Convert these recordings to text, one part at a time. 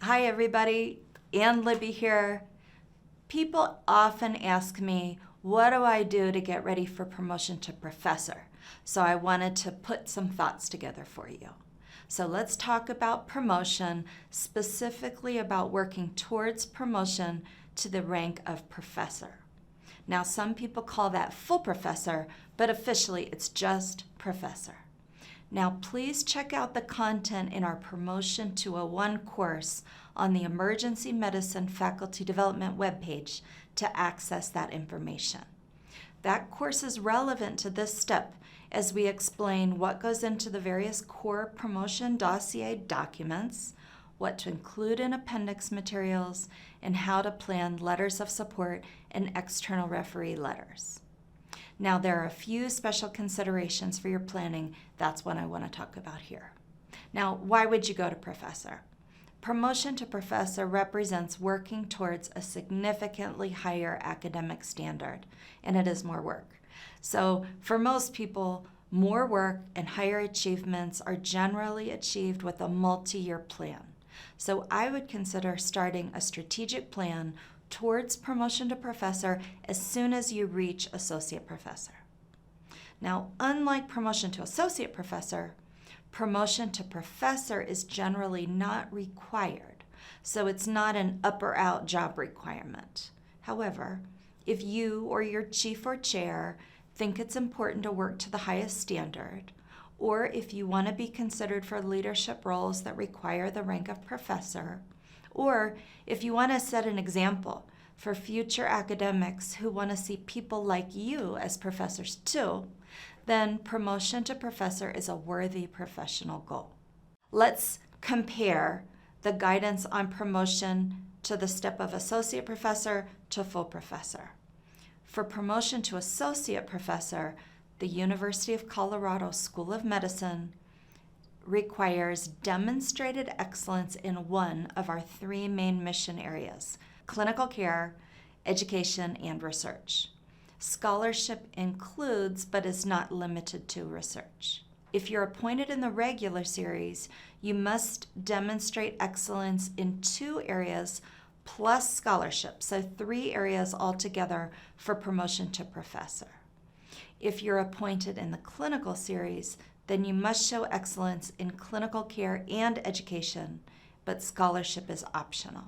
Hi everybody, Ann Libby here. People often ask me, what do I do to get ready for promotion to professor? So I wanted to put some thoughts together for you. So let's talk about promotion, specifically about working towards promotion to the rank of professor. Now some people call that full professor, but officially it's just professor. Now please check out the content in our Promotion 201 course on the Emergency Medicine Faculty Development webpage to access that information. That course is relevant to this step as we explain what goes into the various core promotion dossier documents, what to include in appendix materials, and how to plan letters of support and external referee letters. Now, there are a few special considerations for your planning. That's what I want to talk about here. Now, why would you go to professor? Promotion to professor represents working towards a significantly higher academic standard, and it is more work. So for most people, more work and higher achievements are generally achieved with a multi-year plan. So I would consider starting a strategic plan towards promotion to professor as soon as you reach associate professor. Now, unlike promotion to associate professor, promotion to professor is generally not required, so it's not an up or out job requirement. However, if you or your chief or chair think it's important to work to the highest standard, or if you want to be considered for leadership roles that require the rank of professor, or if you want to set an example for future academics who want to see people like you as professors too, then promotion to professor is a worthy professional goal. Let's compare the guidance on promotion to the step of associate professor to full professor. For promotion to associate professor, the University of Colorado School of Medicine requires demonstrated excellence in one of our three main mission areas: clinical care, education, and research. Scholarship includes, but is not limited to, research. If you're appointed in the regular series, you must demonstrate excellence in 2 areas plus scholarship, so 3 areas altogether for promotion to professor. If you're appointed in the clinical series, then you must show excellence in clinical care and education, but scholarship is optional.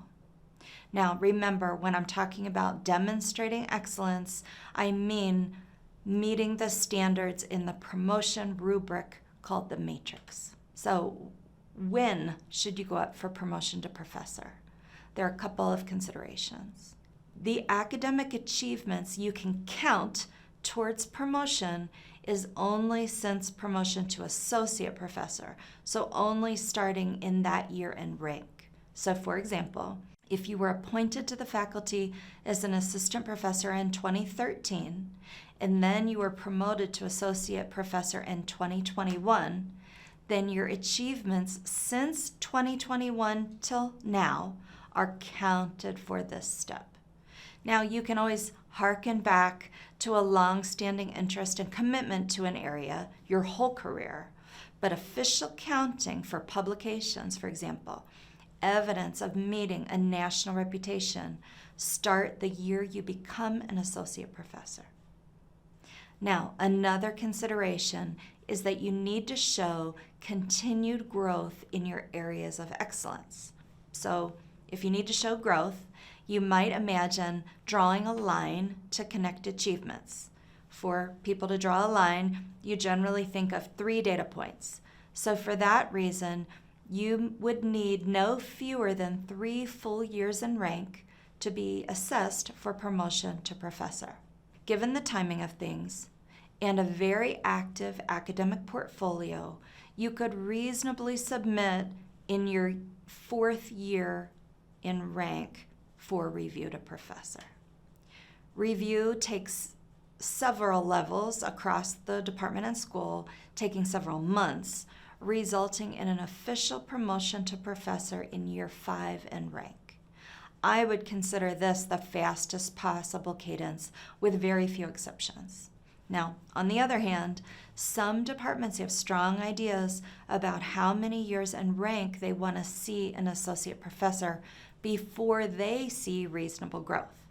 Now, remember, when I'm talking about demonstrating excellence, I mean meeting the standards in the promotion rubric called the matrix. So, when should you go up for promotion to professor? There are a couple of considerations. The academic achievements you can count towards promotion is only since promotion to associate professor, so only starting in that year in rank. So for example, if you were appointed to the faculty as an assistant professor in 2013, and then you were promoted to associate professor in 2021, then your achievements since 2021 till now are counted for this step. Now, you can always hearken back to a long-standing interest and commitment to an area your whole career, but official counting for publications, for example, evidence of meeting a national reputation, start the year you become an associate professor. Now, another consideration is that you need to show continued growth in your areas of excellence. So, if you need to show growth, you might imagine drawing a line to connect achievements. For people to draw a line, you generally think of 3 data points. So for that reason, you would need no fewer than 3 full years in rank to be assessed for promotion to professor. Given the timing of things and a very active academic portfolio, you could reasonably submit in your 4th year in rank for review to professor. Review takes several levels across the department and school, taking several months, resulting in an official promotion to professor in year 5 in rank. I would consider this the fastest possible cadence with very few exceptions. Now, on the other hand, some departments have strong ideas about how many years and rank they want to see an associate professor before they see reasonable growth.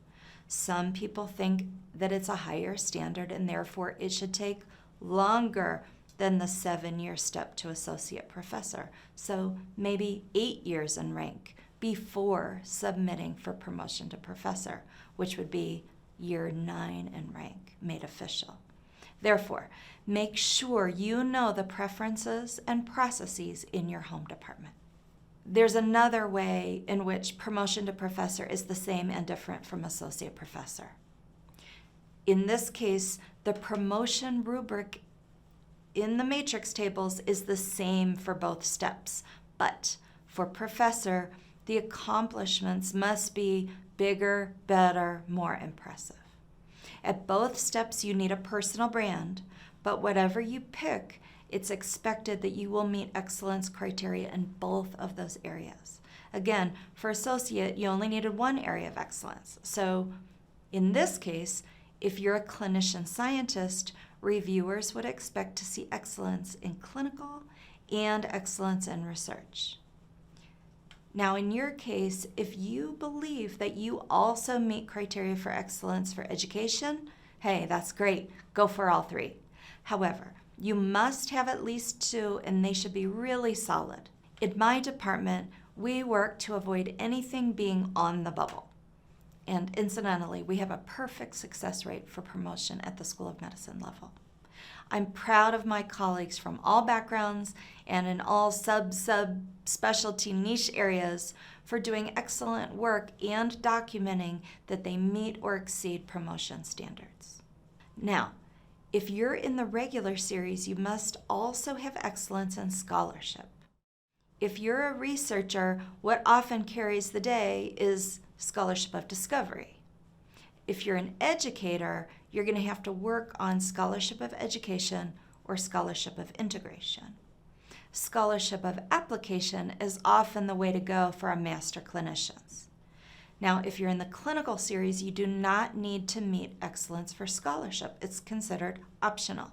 Some people think that it's a higher standard and therefore it should take longer than the 7-year step to associate professor. So maybe 8 years in rank before submitting for promotion to professor, which would be year 9 in rank made official. Therefore, make sure you know the preferences and processes in your home department. There's another way in which promotion to professor is the same and different from associate professor. In this case, the promotion rubric in the matrix tables is the same for both steps, but for professor, the accomplishments must be bigger, better, more impressive. At both steps, you need a personal brand, but whatever you pick, it's expected that you will meet excellence criteria in both of those areas. Again, for associate, you only needed one area of excellence. So in this case, if you're a clinician scientist, reviewers would expect to see excellence in clinical and excellence in research. Now, in your case, if you believe that you also meet criteria for excellence for education, hey, that's great. Go for all 3. However, you must have at least 2, and they should be really solid. In my department, we work to avoid anything being on the bubble. And incidentally, we have a perfect success rate for promotion at the School of Medicine level. I'm proud of my colleagues from all backgrounds and in all sub-specialty niche areas for doing excellent work and documenting that they meet or exceed promotion standards. Now, if you're in the regular series, you must also have excellence in scholarship. If you're a researcher, what often carries the day is scholarship of discovery. If you're an educator, you're going to have to work on scholarship of education or scholarship of integration. Scholarship of application is often the way to go for our master clinicians. Now, if you're in the clinical series, you do not need to meet excellence for scholarship. It's considered optional.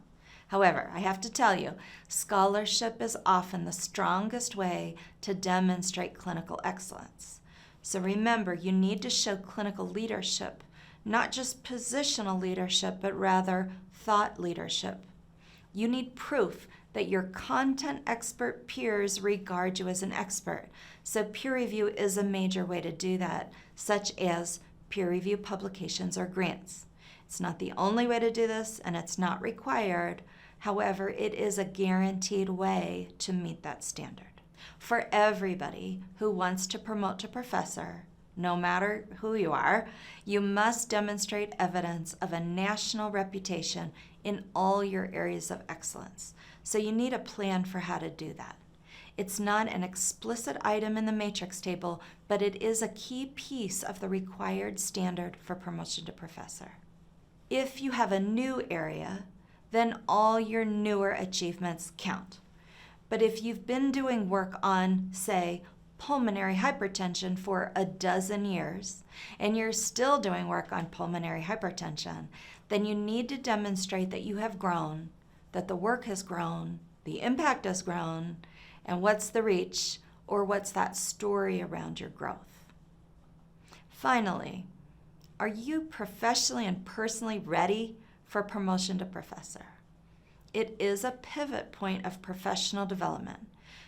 However, I have to tell you, scholarship is often the strongest way to demonstrate clinical excellence. So remember, you need to show clinical leadership, not just positional leadership, but rather thought leadership. You need proof that your content expert peers regard you as an expert. So peer review is a major way to do that, such as peer review publications or grants. It's not the only way to do this, and it's not required. However, it is a guaranteed way to meet that standard. For everybody who wants to promote to professor, no matter who you are, you must demonstrate evidence of a national reputation in all your areas of excellence. So you need a plan for how to do that. It's not an explicit item in the matrix table, but it is a key piece of the required standard for promotion to professor. If you have a new area, then all your newer achievements count. But if you've been doing work on, say, pulmonary hypertension for a dozen years, and you're still doing work on pulmonary hypertension, then you need to demonstrate that you have grown, that the work has grown, the impact has grown, and what's the reach, or what's that story around your growth. Finally, are you professionally and personally ready for promotion to professor? It is a pivot point of professional development,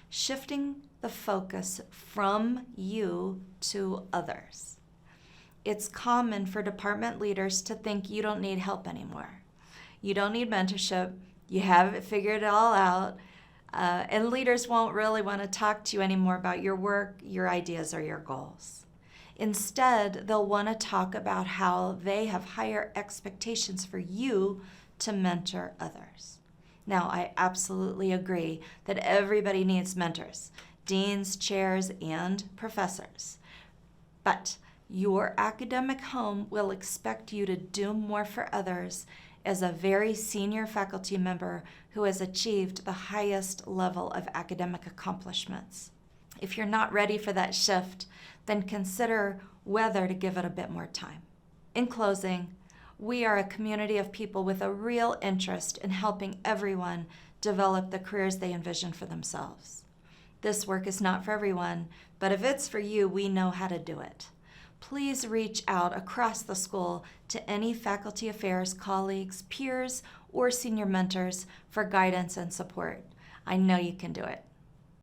shifting the focus from you to others. It's common for department leaders to think you don't need help anymore. You don't need mentorship. You have it figured it all out. And leaders won't really want to talk to you anymore about your work, your ideas, or your goals. Instead, they'll want to talk about how they have higher expectations for you to mentor others. Now, I absolutely agree that everybody needs mentors, deans, chairs, and professors. But your academic home will expect you to do more for others as a very senior faculty member who has achieved the highest level of academic accomplishments. If you're not ready for that shift, then consider whether to give it a bit more time. In closing, We are a community of people with a real interest in helping everyone develop the careers they envision for themselves. This work is not for everyone, but if it's for you, we know how to do it. Please reach out across the school to any faculty affairs colleagues, peers, or senior mentors for guidance and support. I know you can do it.